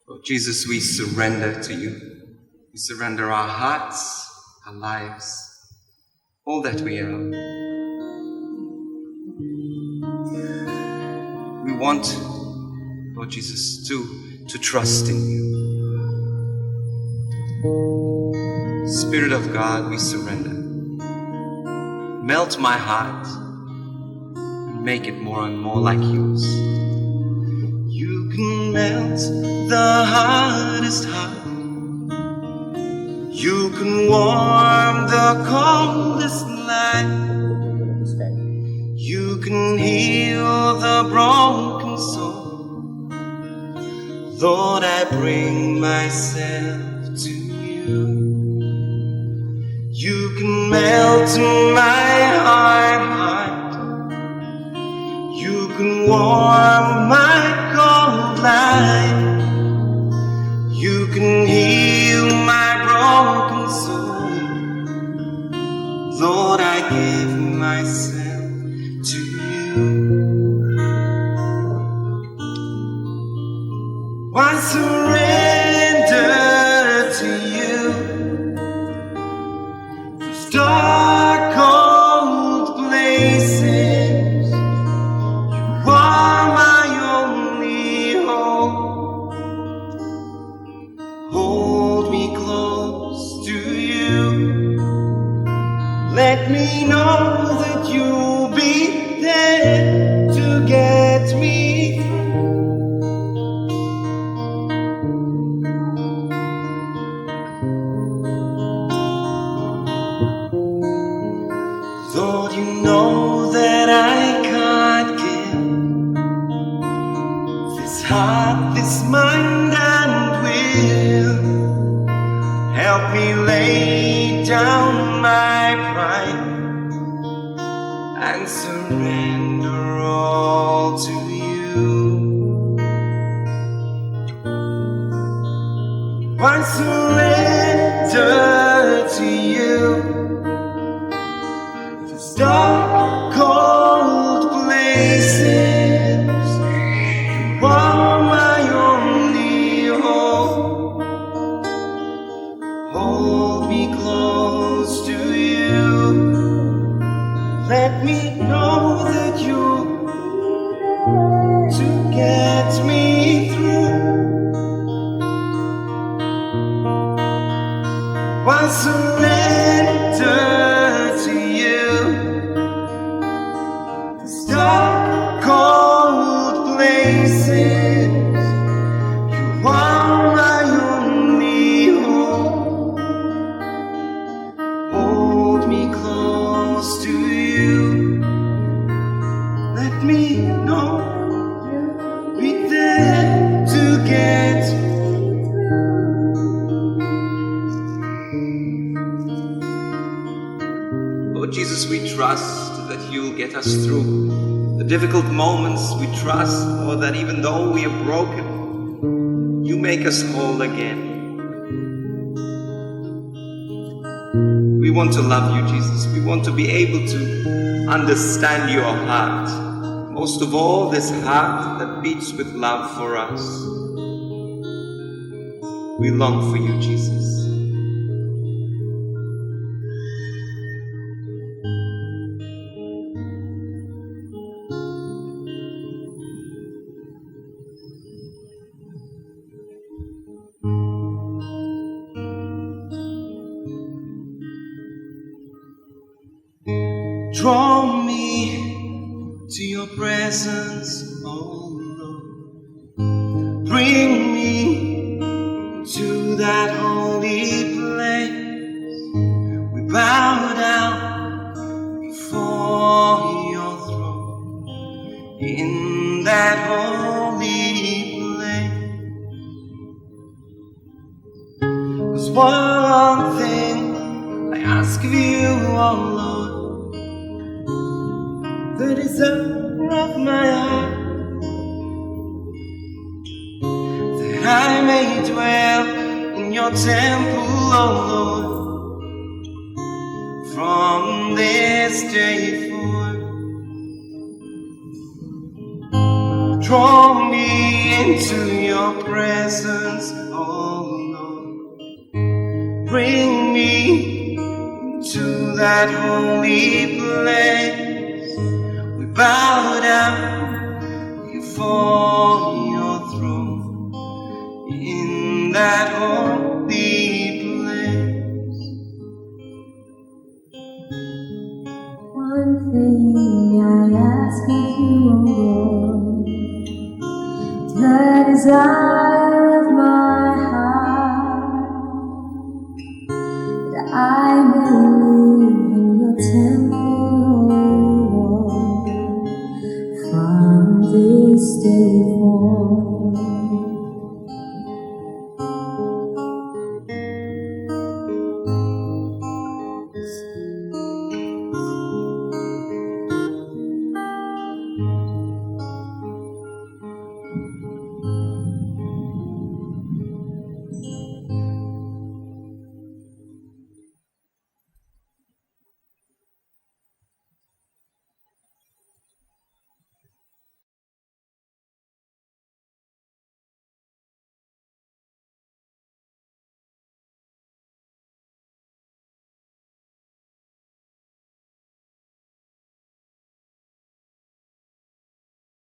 Lord Jesus, we surrender to you. We surrender our hearts, our lives, all that we are. We want, Lord Jesus, to trust in you. Spirit of God, we surrender. Melt my heart and make it more and more like yours. You can melt the hardest heart. You can warm the coldest life. You can heal the broken soul. Lord, I bring myself to you. You can melt my heart. You can warm my cold life. You can heal my broken soul. Lord, I give myself to you. I surrender to you. Those dark, cold places, you are my only hope. Hold me close to you. Let me know that you'll be there to get me through. Lord, you know that I can't give this heart, this mind and will. Help me lay down my pride and surrender all to you. I surrender to you. These dark, cold places, you are my only hope. Hold me close to you. Let me know that you're to get me through. I surrender to you. These dark, cold places, you are my only hope. Hold me close to you. Let me know you'll be there to get me. Lord Jesus, we trust that you'll get us through the difficult moments. We trust, Lord, that even though we are broken, you make us whole again. We want to love you, Jesus. We want to be able to understand your heart. Most of all, this heart that beats with love for us. We long for you, Jesus. Draw me to your presence, oh Lord. Bring me to that holy place. We bow down before your throne in that holy place. 'Cause one thing I ask of you, oh Lord, the desire of my heart, that I may dwell in your temple, oh Lord, from this day forth. Draw me into your presence, oh Lord. Bring me to that holy place. We bow down before your throne in that holy place. One thing I ask of you, O Lord, the desire of my heart, that I may live in your temple, O Lord, from this day